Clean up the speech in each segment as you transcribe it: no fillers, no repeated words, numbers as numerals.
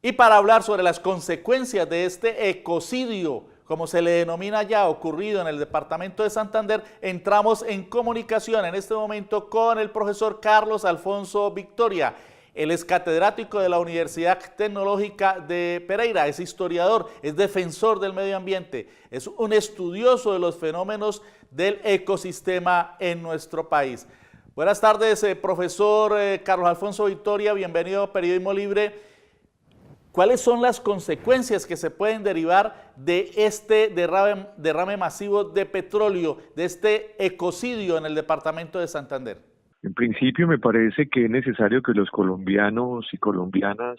Y para hablar sobre las consecuencias de este ecocidio, como se le denomina ya, ocurrido en el departamento de Santander, entramos en comunicación en este momento con el profesor Carlos Alfonso Victoria. Él es catedrático de la Universidad Tecnológica de Pereira, es historiador, es defensor del medio ambiente, es un estudioso de los fenómenos del ecosistema en nuestro país. Buenas tardes, profesor Carlos Alfonso Victoria, bienvenido a Periodismo Libre. ¿Cuáles son las consecuencias que se pueden derivar de este derrame masivo de petróleo, de este ecocidio en el departamento de Santander? En principio me parece que es necesario que los colombianos y colombianas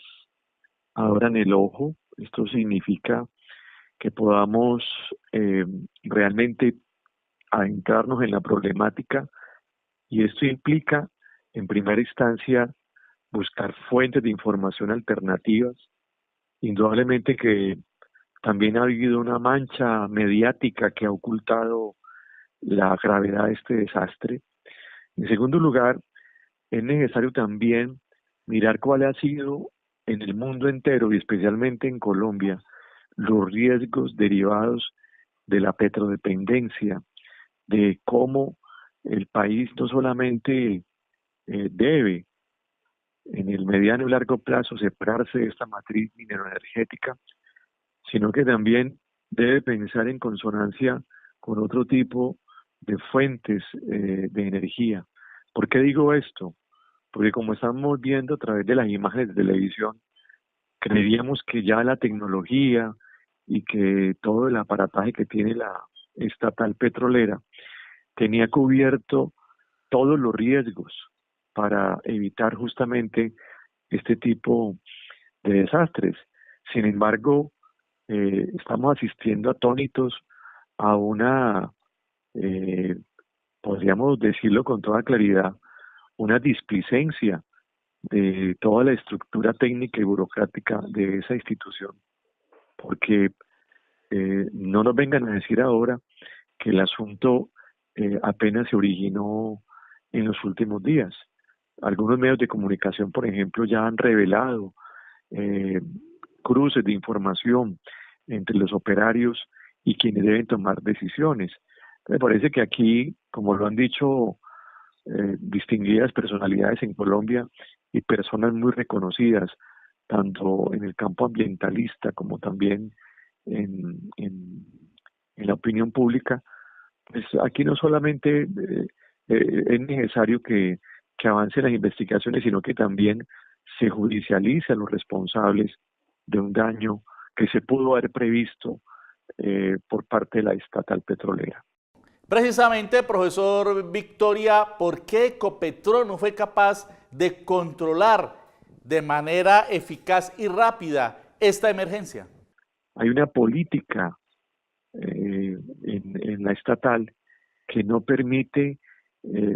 abran el ojo. Esto significa que podamos realmente adentrarnos en la problemática, y esto implica, en primera instancia, buscar fuentes de información alternativas. Indudablemente que también ha habido una mancha mediática que ha ocultado la gravedad de este desastre. En segundo lugar, es necesario también mirar cuál ha sido en el mundo entero y especialmente en Colombia los riesgos derivados de la petrodependencia, de cómo el país no solamente debe en el mediano y largo plazo separarse de esta matriz mineroenergética, sino que también debe pensar en consonancia con otro tipo de fuentes de energía. ¿Por qué digo esto? Porque como estamos viendo a través de las imágenes de televisión, creeríamos que ya la tecnología y que todo el aparataje que tiene la estatal petrolera tenía cubierto todos los riesgos para evitar justamente este tipo de desastres. Sin embargo, estamos asistiendo atónitos a una, podríamos decirlo con toda claridad, una displicencia de toda la estructura técnica y burocrática de esa institución, porque no nos vengan a decir ahora que el asunto apenas se originó en los últimos días. Algunos medios de comunicación, por ejemplo, ya han revelado eh, cruces de información entre los operarios y quienes deben tomar decisiones. Me parece que aquí, como lo han dicho distinguidas personalidades en Colombia y personas muy reconocidas, tanto en el campo ambientalista como también en la opinión pública, pues aquí no solamente es necesario que avancen las investigaciones, sino que también se judicialice a los responsables de un daño que se pudo haber previsto por parte de la estatal petrolera. Precisamente, profesor Victoria, ¿por qué Ecopetrol no fue capaz de controlar de manera eficaz y rápida esta emergencia? Hay una política en la estatal que no permite,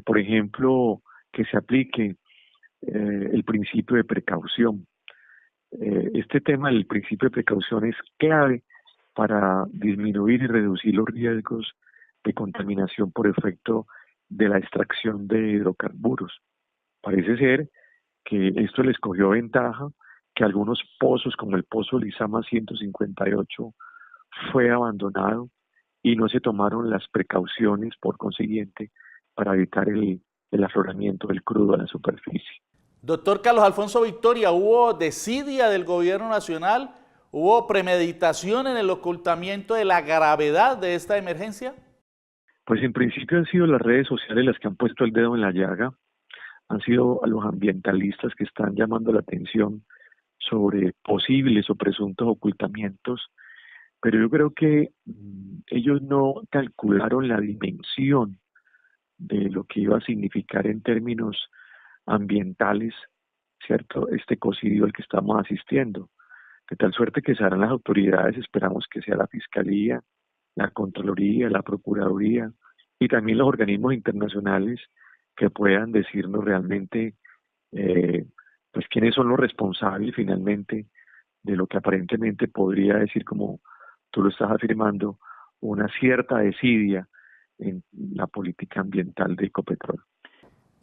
por ejemplo, que se aplique el principio de precaución. Este tema del principio de precaución es clave para disminuir y reducir los riesgos de contaminación por efecto de la extracción de hidrocarburos. Parece ser que esto les cogió ventaja, que algunos pozos como el pozo Lizama 158 fue abandonado y no se tomaron las precauciones por consiguiente para evitar el afloramiento del crudo a la superficie. Doctor Carlos Alfonso Victoria, ¿hubo desidia del gobierno nacional? ¿Hubo premeditación en el ocultamiento de la gravedad de esta emergencia? Pues en principio han sido las redes sociales las que han puesto el dedo en la llaga, han sido a los ambientalistas que están llamando la atención sobre posibles o presuntos ocultamientos, pero yo creo que ellos no calcularon la dimensión de lo que iba a significar en términos ambientales, ¿cierto? Este ecocidio al que estamos asistiendo. De tal suerte que se harán las autoridades, esperamos que sea la Fiscalía, la Contraloría, la Procuraduría y también los organismos internacionales que puedan decirnos realmente pues quiénes son los responsables finalmente de lo que aparentemente podría decir, como tú lo estás afirmando, una cierta desidia en la política ambiental de Ecopetrol.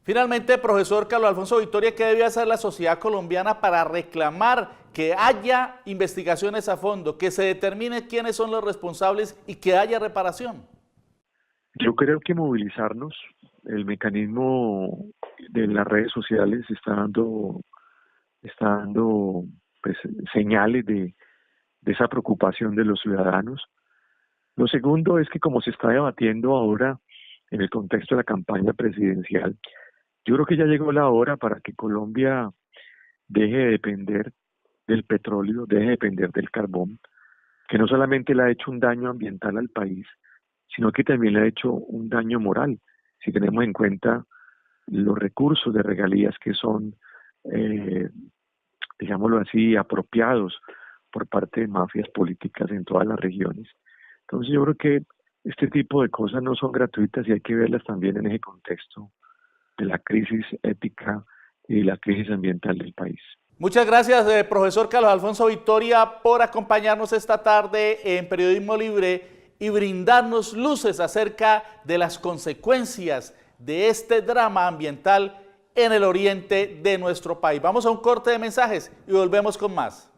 Finalmente, profesor Carlos Alfonso Victoria, ¿qué debe hacer la sociedad colombiana para reclamar que haya investigaciones a fondo, que se determine quiénes son los responsables y que haya reparación? Yo creo que movilizarnos, el mecanismo de las redes sociales está dando pues, señales de esa preocupación de los ciudadanos. Lo segundo es que como se está debatiendo ahora en el contexto de la campaña presidencial, yo creo que ya llegó la hora para que Colombia deje de depender del petróleo, deje de depender del carbón, que no solamente le ha hecho un daño ambiental al país, sino que también le ha hecho un daño moral, si tenemos en cuenta los recursos de regalías que son, digámoslo así, apropiados por parte de mafias políticas en todas las regiones. Entonces yo creo que este tipo de cosas no son gratuitas y hay que verlas también en ese contexto de la crisis ética y la crisis ambiental del país. Muchas gracias, profesor Carlos Alfonso Victoria, por acompañarnos esta tarde en Periodismo Libre y brindarnos luces acerca de las consecuencias de este drama ambiental en el oriente de nuestro país. Vamos a un corte de mensajes y volvemos con más.